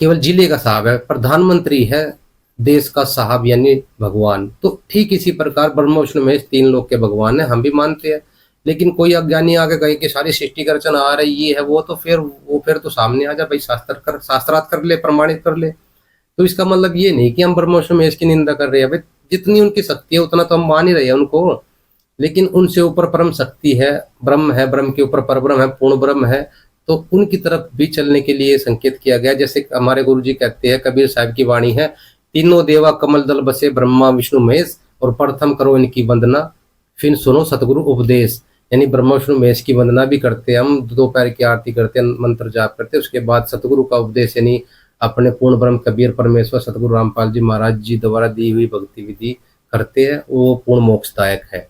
केवल जिले का साहब है। प्रधानमंत्री है देश का साहब यानी भगवान। तो ठीक इसी प्रकार ब्रह्मा विष्णु महेश 3 लोक के भगवान है, हम भी मानते हैं। लेकिन कोई अज्ञानी आगे कहे कि सारी सृष्टि का रचना आ रही ये है वो, तो फिर तो सामने आ जा भाई, शास्त्रार्थ कर ले, प्रमाणित कर ले। तो इसका मतलब ये नहीं कि हम ब्रह्मा विष्णु महेश की निंदा कर रहे हैं भाई, जितनी उनकी शक्ति है उतना तो हम मान ही रहे हैं उनको। लेकिन उनसे ऊपर परम शक्ति है, ब्रह्म के ऊपर परब्रह्म है, पूर्ण ब्रह्म है, तो उनकी तरफ भी चलने के लिए संकेत किया गया। जैसे हमारे गुरु जी कहते हैं, कबीर साहब की वाणी है, तीनों देवा कमल दल बसे ब्रह्मा विष्णु महेश, और प्रथम करो इनकी वंदना फिर सुनो सतगुरु उपदेश। यानी ब्रह्मा विष्णु महेश की वंदना भी करते हैं हम, दोपहर की आरती करते हैं, मंत्र जाप करते हैं, उसके बाद सतगुरु का उपदेश यानी अपने पूर्ण ब्रह्म कबीर परमेश्वर सतगुरु रामपाल जी महाराज जी द्वारा दी हुई भक्ति विधि करते हैं, वो पूर्ण मोक्षदायक है।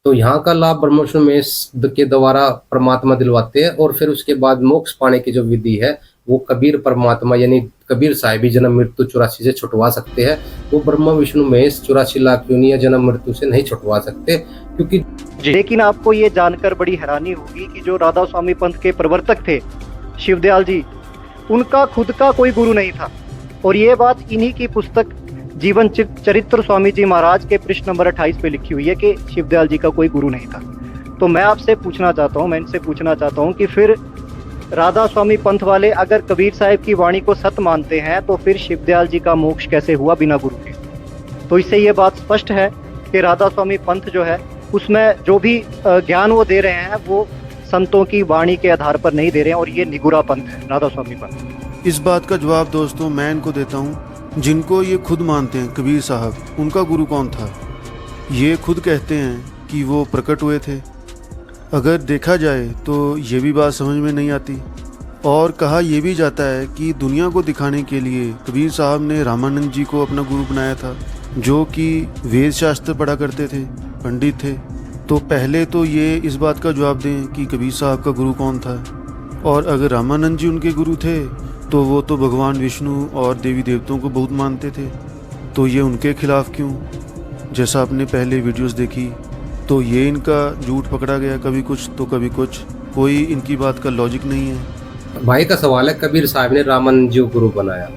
तो यहाँ का लाभ ब्रह्मा विष्णु महेश के द्वारा परमात्मा दिलवाते हैं, और फिर उसके बाद मोक्ष पाने की जो विधि है वो कबीर परमात्मा यानी कबीर साहिब ही जन्म मृत्यु 84 से छुटवा सकते हैं। वो ब्रह्मा विष्णु महेश 84 लाख योनियां जन्म मृत्यु से नहीं छुटवा सकते, क्योंकि लेकिन आपको ये जानकर बड़ी हैरानी होगी कि जो राधा स्वामी पंथ के प्रवर्तक थे शिवदयाल जी, उनका खुद का कोई गुरु नहीं था। और ये बात इन्हीं की पुस्तक जीवन चरित्र स्वामी जी महाराज के पृष्ठ नंबर 28 पे लिखी हुई है कि शिवदयाल जी का कोई गुरु नहीं था। तो मैं इनसे पूछना चाहता हूँ कि फिर राधा स्वामी पंथ वाले अगर कबीर साहब की वाणी को सत्य मानते हैं, तो फिर शिवदयाल जी का मोक्ष कैसे हुआ बिना गुरु के? तो इससे ये बात स्पष्ट है कि राधा स्वामी पंथ जो है उसमें जो भी ज्ञान वो दे रहे हैं वो संतों की वाणी के आधार पर नहीं दे रहे हैं, और ये निगुरा पंथ है राधा स्वामी पंथ। इस बात का जवाब दोस्तों मैं इनको देता हूँ, जिनको ये खुद मानते हैं कबीर साहब, उनका गुरु कौन था? ये खुद कहते हैं कि वो प्रकट हुए थे। अगर देखा जाए तो ये भी बात समझ में नहीं आती। और कहा यह भी जाता है कि दुनिया को दिखाने के लिए कबीर साहब ने रामानंद जी को अपना गुरु बनाया था, जो कि वेद शास्त्र पढ़ा करते थे, पंडित थे। तो पहले तो ये इस बात का जवाब दें कि कबीर साहब का गुरु कौन था, और अगर रामानंद जी उनके गुरु थे तो वो तो भगवान विष्णु और देवी देवताओं को बहुत मानते थे, तो ये उनके खिलाफ क्यों? जैसा आपने पहले वीडियोस देखी, तो ये इनका झूठ पकड़ा गया, कभी कुछ तो कभी कुछ, कोई इनकी बात का लॉजिक नहीं है। भाई का सवाल है, कबीर साहब ने रामानंद जी को गुरु बनाया,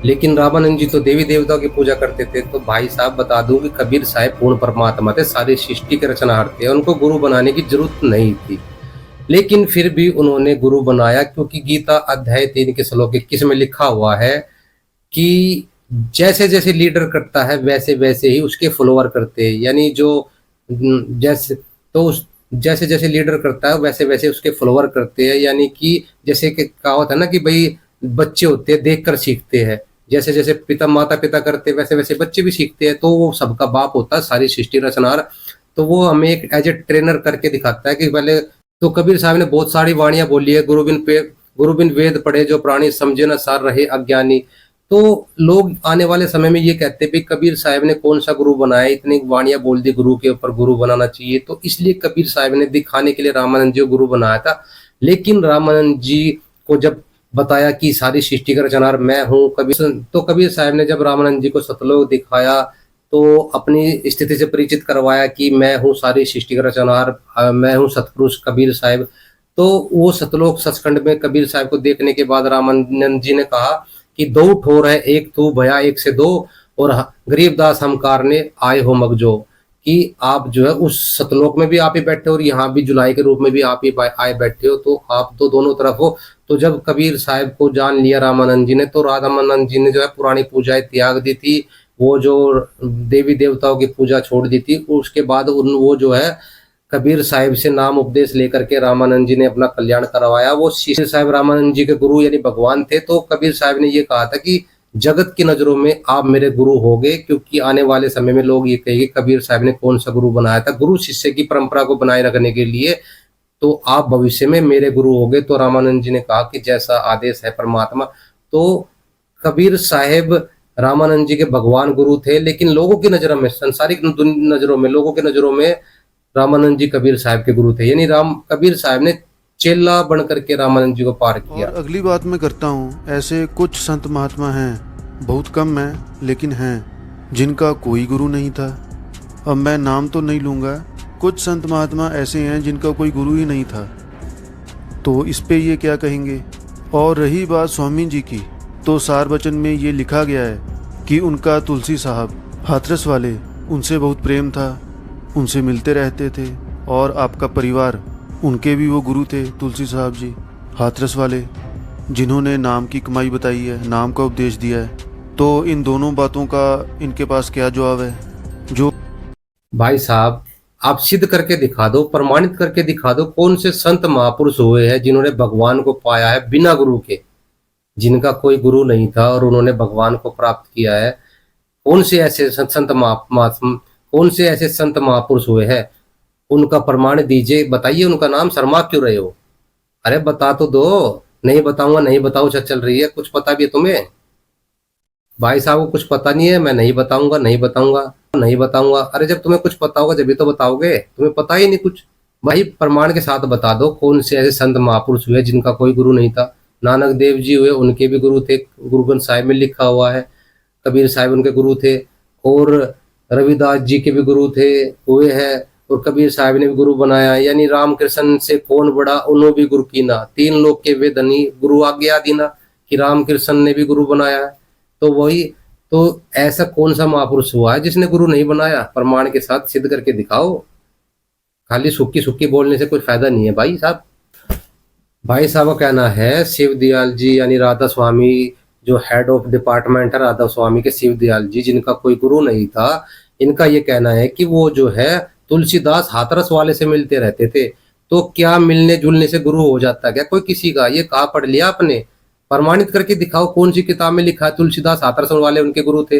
लेकिन रामानंद जी तो देवी देवताओं की पूजा करते थे। तो भाई साहब बता दूं कि कबीर साहब पूर्ण परमात्मा थे, सारी सृष्टि के रचनाहार थे, उनको गुरु बनाने की जरूरत नहीं थी। लेकिन फिर भी उन्होंने गुरु बनाया, क्योंकि गीता अध्याय 3 के श्लोक 21 में लिखा हुआ है कि जैसे जैसे लीडर करता है वैसे वैसे ही उसके फॉलोअर करते हैं। यानी जो जैसे जैसे लीडर करता है वैसे वैसे उसके फॉलोअर करते हैं। यानी कि जैसे कि कहावत है ना कि भाई बच्चे होते हैं देखकर सीखते हैं, जैसे जैसे माता पिता करते वैसे वैसे बच्चे भी सीखते हैं। तो वो सबका बाप होता है, सारी सृष्टि रचनार। तो वो हमें एक एज ए ट्रेनर करके दिखाता है कि पहले तो कबीर साहब ने बहुत सारी वाणियां बोली है, गुरु बिन वेद पढ़े जो प्राणी समझे न सार रहे अज्ञानी। तो लोग आने वाले समय में ये कहते भी कबीर साहब ने कौन सा गुरु बनाया, इतनी वाणियां बोल दी गुरु के ऊपर, गुरु बनाना चाहिए। तो इसलिए कबीर साहब ने दिखाने के लिए रामानंद जी को गुरु बनाया था। लेकिन रामानंद जी को जब बताया कि सारी सृष्टि का रचनार मैं हूँ, कबीर साहब ने जब रामानंद जी को सतलोक दिखाया तो अपनी स्थिति से परिचित करवाया कि मैं हूँ सारी सृष्टि का रचनार, मैं हूँ सतपुरुष कबीर साहब। तो वो सतलोक सचखंड में कबीर साहब को देखने के बाद रामानंद जी ने कहा कि दो ठोर है एक तू भया एक से दो, और गरीबदास हमकार ने आए हो मगजो, कि आप जो है उस सतलोक में भी आप ही बैठे हो और यहाँ भी जुलाई के रूप में भी आप ही आए बैठे हो, तो आप तो दोनों तरफ हो। तो जब कबीर साहब को जान लिया रामानंद जी ने, तो रामानंद जी ने जो है पुरानी पूजाएं त्याग दी थी, वो जो देवी देवताओं की पूजा छोड़ दी थी। उसके बाद वो जो है कबीर साहिब से नाम उपदेश लेकर के रामानंद जी ने अपना कल्याण करवाया। वो शिष्य साहब रामानंद जी के गुरु यानी भगवान थे। तो कबीर साहब ने ये कहा था कि जगत की नजरों में आप मेरे गुरु होगे, क्योंकि आने वाले समय में लोग ये कहेंगे कबीर साहब ने कौन सा गुरु बनाया था। गुरु शिष्य की परंपरा को बनाए रखने के लिए तो आप भविष्य में मेरे गुरु होगे। तो रामानंद जी ने कहा कि जैसा आदेश है परमात्मा। तो कबीर साहब रामानंद जी के भगवान गुरु थे, लेकिन लोगों की नजरों में, संसारिक नजरों में, लोगों की नजरों में रामानंद जी कबीर साहब के गुरु थे। यानी कबीर साहब ने चेला बन करके रामानंद जी को पार किया। और अगली बात मैं करता हूँ, ऐसे कुछ संत महात्मा हैं, बहुत कम हैं लेकिन हैं, जिनका कोई गुरु नहीं था। अब मैं नाम तो नहीं लूँगा, कुछ संत महात्मा ऐसे हैं जिनका कोई गुरु ही नहीं था। तो इस पे ये क्या कहेंगे? और रही बात स्वामी जी की, तो सार वचन में ये लिखा गया है कि उनका तुलसी साहब हाथरस वाले उनसे बहुत प्रेम था, उनसे मिलते रहते थे, और आपका परिवार उनके भी वो गुरु थे तुलसी साहब जी हाथरस वाले, जिन्होंने नाम की कमाई बताई है, नाम का उपदेश दिया है। तो इन दोनों बातों का इनके पास क्या जवाब है? जो भाई साहब आप सिद्ध करके दिखा दो, प्रमाणित करके दिखा दो, कौन से संत महापुरुष हुए हैं जिन्होंने भगवान को पाया है बिना गुरु के, जिनका कोई गुरु नहीं था और उन्होंने भगवान को प्राप्त किया है? कौन से ऐसे कौन से ऐसे संत महापुरुष हुए हैं? उनका प्रमाण दीजिए, बताइए, उनका नाम शर्मा क्यों रहे हो? अरे बता तो दो। नहीं बताऊंगा, नहीं बताओ चल रही है। कुछ पता भी है तुम्हें? भाई साहब को कुछ पता नहीं है, मैं नहीं बताऊंगा, नहीं बताऊंगा, नहीं बताऊंगा। अरे जब तुम्हें कुछ पता होगा जब भी तो बताओगे, तुम्हें पता ही नहीं कुछ। भाई प्रमाण के साथ बता दो कौन से ऐसे संत महापुरुष हुए जिनका कोई गुरु नहीं था। नानक देव जी हुए, उनके भी गुरु थे, गुरु ग्रंथ साहिब में लिखा हुआ है। कबीर साहिब उनके गुरु थे, और रविदास जी के भी गुरु थे हुए हैं, और कबीर साहिब ने भी गुरु बनाया। यानी रामकृष्ण से कौन बड़ा, उन्होंने भी गुरु कीना। तीन लोग के वे धनी गुरु आज्ञा दीना कि रामकृष्ण ने भी गुरु बनाया। तो वही तो ऐसा कौन सा महापुरुष हुआ है जिसने गुरु नहीं बनाया? प्रमाण के साथ सिद्ध करके दिखाओ। खाली सुक्की सुक्की बोलने से कोई फायदा नहीं है भाई साहब। भाई साहब का कहना है शिव दयाल जी यानी राधा स्वामी, जो हेड ऑफ डिपार्टमेंट है राधा स्वामी के, शिव दयाल जी, जिनका कोई गुरु नहीं था, इनका ये कहना है कि वो जो है तुलसीदास हाथरस वाले से मिलते रहते थे। तो क्या मिलने जुलने से गुरु हो जाता है क्या कोई किसी का? ये कहा पढ़ लिया आपने? प्रमाणित करके दिखाओ, कौन सी किताब में लिखा है तुलसीदास हाथरस वाले उनके गुरु थे?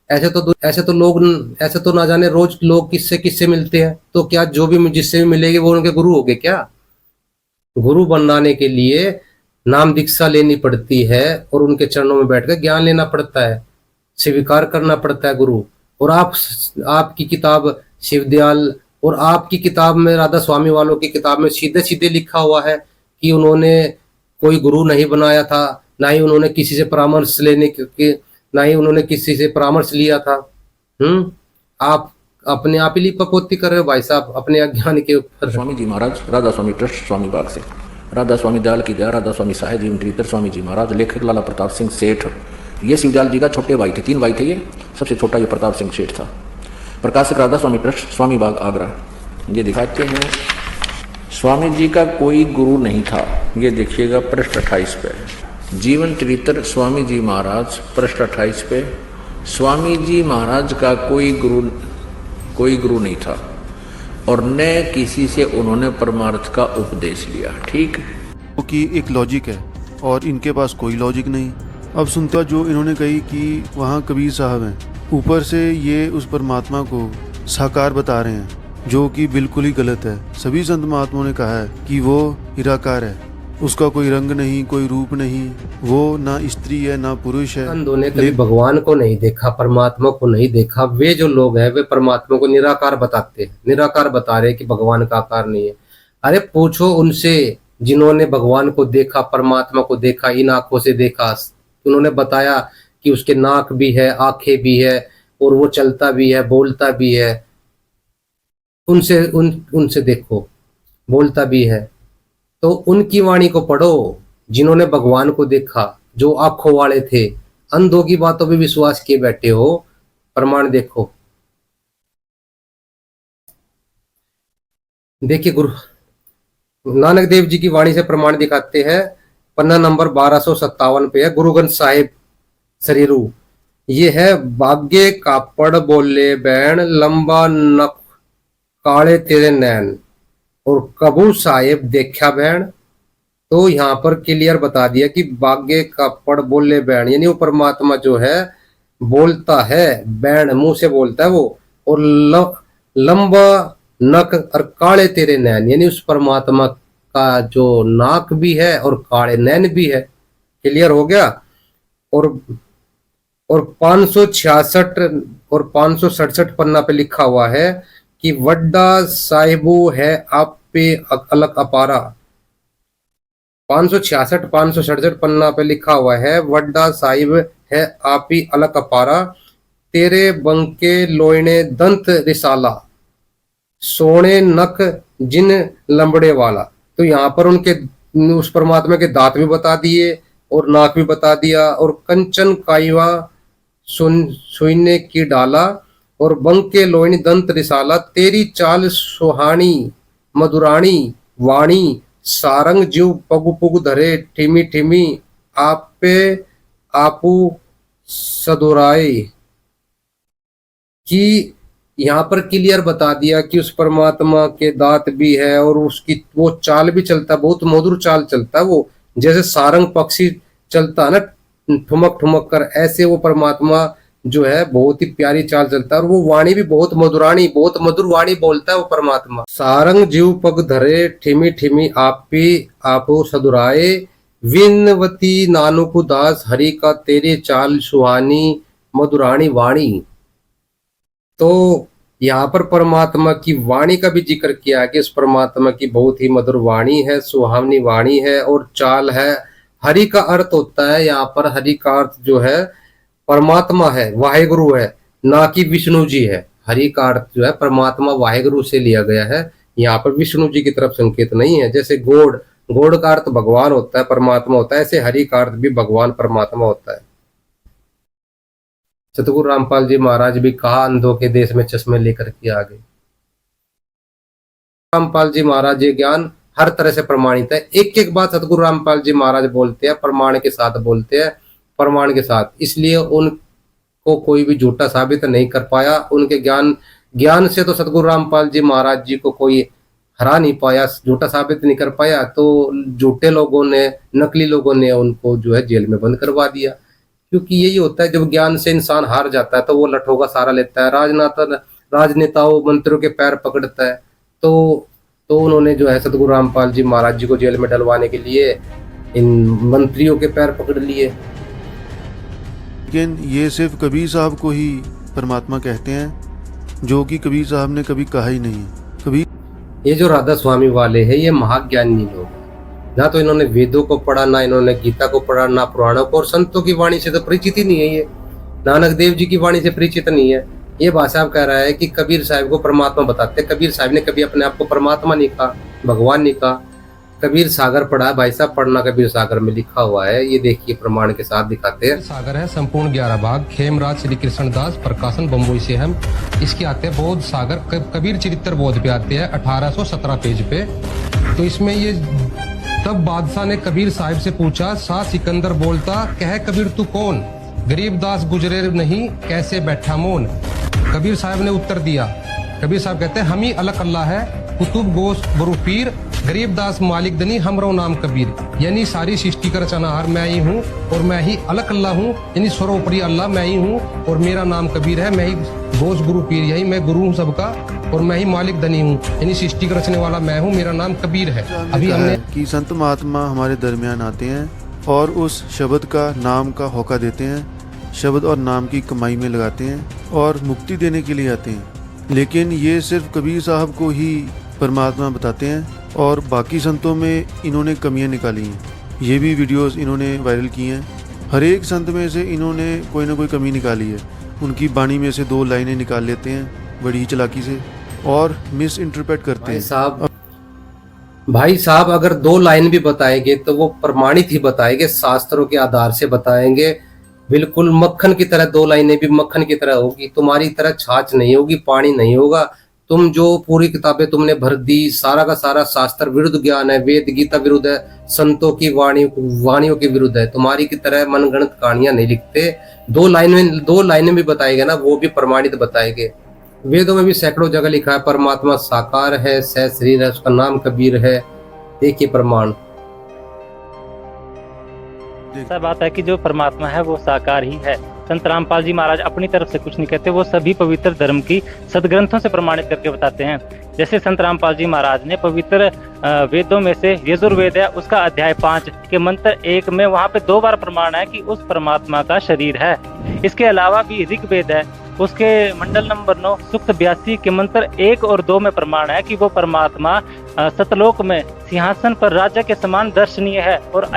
ऐसे तो ना जाने रोज लोग किससे किससे मिलते हैं। तो क्या जो भी जिससे भी मिलेंगे वो उनके गुरु हो गए क्या? गुरु बनाने के लिए नाम दीक्षा लेनी पड़ती है, और उनके चरणों में बैठकर ज्ञान लेना पड़ता है, स्वीकार करना पड़ता है गुरु। और आपकी किताब शिवदयाल और आपकी किताब में, राधा स्वामी वालों की किताब में सीधे सीधे लिखा हुआ है कि उन्होंने कोई गुरु नहीं बनाया था, ना ही उन्होंने किसी से परामर्श लिया था। आप अपने आप ही लिपापोती कर रहे हो भाई साहब अपने अज्ञान के ऊपर। स्वामी जी महाराज राधा स्वामी ट्रस्ट स्वामी बाग से, राधा स्वामी दयाल की दया, राधा स्वामी साहेब जीवन ट्रीतर स्वामी जी महाराज, लेखक लाला प्रताप सिंह सेठ, ये शिवदयाल जी का छोटे भाई थे, 3 भाई थे ये, सबसे छोटा ये प्रताप सिंह सेठ था। प्रकाशक राधा स्वामी ट्रस्ट स्वामी बाग आगरा। ये दिखाते हैं स्वामी जी का कोई गुरु नहीं था। ये देखिएगा पृष्ठ 28 पे, जीवन चरित्र स्वामी जी महाराज, पृष्ठ 28 पे, स्वामी जी महाराज का कोई गुरु नहीं था, और न किसी से उन्होंने परमार्थ का उपदेश लिया। ठीक है, कि एक लॉजिक है और इनके पास कोई लॉजिक नहीं। अब सुनता जो इन्होंने कही कि वहाँ कबीर साहब हैं, ऊपर से ये उस परमात्मा को साकार बता रहे हैं, जो कि बिल्कुल ही गलत है। सभी संत महात्माओं ने कहा है कि वो निराकार है, उसका कोई रंग नहीं, कोई रूप नहीं, वो ना स्त्री है ना पुरुष है। अंधों ने कभी भगवान को नहीं देखा, परमात्मा को नहीं देखा। वे जो लोग हैं वे परमात्मा को निराकार बताते हैं, निराकार बता रहे हैं कि भगवान का आकार नहीं है। अरे पूछो उनसे जिन्होंने भगवान को देखा, परमात्मा को देखा, इन आंखों से देखा, उन्होंने बताया कि उसके नाक भी है, आंखें भी है, और वो चलता भी है, बोलता भी है। उनसे देखो, बोलता भी है। तो उनकी वाणी को पढ़ो जिन्होंने भगवान को देखा, जो आंखों वाले थे। अंधों की बातों पे विश्वास किए बैठे हो, प्रमाण देखो। देखिए गुरु नानक देव जी की वाणी से प्रमाण दिखाते हैं। पन्ना नंबर 1257 पे है, गुरु ग्रंथ साहिब शरीरू। ये है, भाग्य कापड़ बोले बैण, लंबा नख काले तेरे नैन, और कबू साहेब देखा बैण। तो यहाँ पर क्लियर बता दिया कि भाग्य कापड़ बोले बैण, यानी वो परमात्मा जो है बोलता है, बैण मुंह से बोलता है वो, और लंबा नक और काले तेरे नैन, यानी उस परमात्मा का जो नाक भी है और काले नैन भी है। क्लियर हो गया। और 566 और 567 पन्ना पे लिखा हुआ है कि वड्डा साहिबू है आप पे अलग अपारा। 566 567 पन्ना पे लिखा हुआ है, वड्डा साहिब है आप ही अलग अपारा, तेरे बंके लोयने दंत रिसाला, सोने नक जिन लंबड़े वाला। तो यहाँ पर उनके उस परमात्मा के दांत भी बता दिए और नाक भी बता दिया, और कंचन काइवा सुइने की डाला और बंके लोहिनी दंत रिसाला, तेरी चाल सुहानी मधुराणी वाणी, सारंग जीव पगु पुगु धरे ठिमी ठिमी, आपे आपू सदुराए। कि यहाँ पर क्लियर बता दिया कि उस परमात्मा के दांत भी है और उसकी वो चाल भी चलता, बहुत मधुर चाल चलता है, वो जैसे सारंग पक्षी चलता है ना ठुमक ठुमक कर, ऐसे वो परमात्मा जो है बहुत ही प्यारी चाल चलता है। और वो वाणी भी बहुत मधुरानी, बहुत मधुर वाणी बोलता है वो परमात्मा। सारंग जीव पग धरे ठिमी ठिमी, आपी आपो सदुराए, विनवती नानुकु दास, हरि का तेरे चाल सुहानी मधुरानी वाणी। तो यहाँ पर परमात्मा की वाणी का भी जिक्र किया है कि इस परमात्मा की बहुत ही मधुर वाणी है, सुहावनी वाणी है और चाल है। हरि का अर्थ होता है, यहाँ पर हरि का अर्थ जो है परमात्मा है, वाहेगुरु है, ना कि विष्णु जी है। हरि का अर्थ जो है परमात्मा वाहेगुरु से लिया गया है, यहाँ पर विष्णु जी की तरफ संकेत नहीं है। जैसे गोड, गोड का अर्थ भगवान होता है, परमात्मा होता है, ऐसे हरि का अर्थ भी भगवान परमात्मा होता है। सतगुरु रामपाल जी महाराज भी कहा अंधों के देश में चश्मे लेकर के आ गए। रामपाल जी महाराज ये ज्ञान हर तरह से प्रमाणित है। एक एक बात सतगुरु रामपाल जी महाराज बोलते हैं, प्रमाण के साथ बोलते हैं, प्रमाण के साथ, इसलिए उनको कोई भी झूठा साबित नहीं कर पाया। उनके ज्ञान से तो सतगुरु रामपाल जी महाराज जी को कोई हरा नहीं पाया, झूठा साबित नहीं कर पाया। तो झूठे लोगों ने, नकली लोगों ने उनको जो है जेल में बंद करवा दिया, क्योंकि यही होता है जब ज्ञान से इंसान हार जाता है तो वो लठों का सहारा लेता है, राजनेताओं मंत्रियों के पैर पकड़ता है। तो उन्होंने जो है सतगुरु रामपाल जी महाराज जी को जेल में डलवाने के लिए इन मंत्रियों के पैर पकड़ लिए। लेकिन ये सिर्फ कबीर साहब को ही परमात्मा कहते हैं, जो कि कबीर साहब ने कभी कहा ही नहीं है। कबीर ये जो राधा स्वामी वाले हैं ये महाज्ञानी लोग, ना तो इन्होंने वेदों को पढ़ा, ना इन्होंने गीता को पढ़ा, ना पुराणों को, और संतों की वाणी से तो परिचित ही नहीं है। ये नानक देव जी की वाणी से परिचित नहीं है। ये भाई साहब कह रहा है कि कबीर साहब को परमात्मा बताते। कबीर साहब ने कभी अपने आप को परमात्मा नहीं कहा, भगवान नहीं कहा। कबीर सागर पढ़ा है भाई साहब, पढ़ना कबीर सागर में लिखा हुआ है, ये देखिए प्रमाण के साथ दिखाते हैं। सागर है संपूर्ण 11 भाग, खेमराज श्री कृष्णदास, प्रकाशन बम्बई से हम इसके आते हैं बोध सागर, कबीर चरित्र बोध पे आते हैं 1817 पेज पे। तो इसमें ये तब बादशाह ने कबीर साहिब से पूछा, शाह सिकंदर बोलता, कह कबीर तू कौन, गरीबदास गुजरे नहीं कैसे बैठा मौन। कबीर साहब ने उत्तर दिया, कबीर साहब कहते हैं, हम ही अलग अल्लाह है, कुतुब गोश गुरु पीर, गरीबदास मालिक दनी हमरो नाम कबीर। यानी सारी सृष्टि का रचनाहार मैं ही हूँ और मैं ही अलग अल्लाह हूँ, यानी सर्वोपरि अल्लाह मैं ही हूँ और मेरा नाम कबीर है। मैं ही गोश गुरु पीर, यही मैं गुरु हूँ सबका, और मैं ही मालिक धनी हूँ, यानी सृष्टि का रचने वाला मैं हूँ, मेरा नाम कबीर है। अभी हमने कि संत महात्मा हमारे दरमियान आते हैं और उस शब्द का, नाम का होका देते हैं, शब्द और नाम की कमाई में लगाते हैं और मुक्ति देने के लिए आते हैं। लेकिन ये सिर्फ कबीर साहब को ही परमात्मा बताते हैं और बाकी संतों में इन्होंने कमियां निकाली हैं। ये भी वीडियोस इन्होंने वायरल की हैं। हर एक संत में से इन्होंने कोई ना कोई कमी निकाली है। उनकी बाणी में से 2 लाइनें निकाल लेते हैं बड़ी ही चालाकी से और मिस इंटरप्रेट करते हैं। भाई साहब अगर 2 लाइन भी बताएंगे तो वो प्रमाणित ही बताएंगे, शास्त्रों के आधार से बताएंगे, बिल्कुल मक्खन की तरह। 2 लाइनें भी मक्खन की तरह होगी, तुम्हारी तरह छाछ नहीं होगी, पानी नहीं होगा। तुम जो पूरी किताबें तुमने भर दी, सारा का सारा शास्त्र विरुद्ध ज्ञान है, वेद गीता विरुद्ध है, संतों की वाणियों के विरुद्ध है। तुम्हारी की तरह मनगढ़ंत कहानियां नहीं लिखते। 2 लाइनें भी बताएंगे ना, वो भी प्रमाणित बताएंगे। वेदों में भी सैकड़ों जगह लिखा है परमात्मा साकार है, सह शरीर है, उसका नाम कबीर है। देखिए प्रमाण। ऐसा बात है कि जो परमात्मा है वो साकार ही है। संत रामपाल जी महाराज अपनी तरफ से कुछ नहीं कहते, वो सभी पवित्र धर्म की सदग्रंथों से प्रमाणित करके बताते हैं। जैसे संत रामपाल जी महाराज ने पवित्र वेदों में से यजुर्वेद है, उसका अध्याय 5 के मंत्र 1 में वहाँ पे 2 बार प्रमाण है कि उस परमात्मा का शरीर है। इसके अलावा भी ऋग्वेद है, उसके मंडल नंबर 9 सूक्त 82 के मंत्र 1 और 2 में प्रमाण है कि वो परमात्मा सतलोक में सिंहासन पर राजा के समान दर्शनीय है और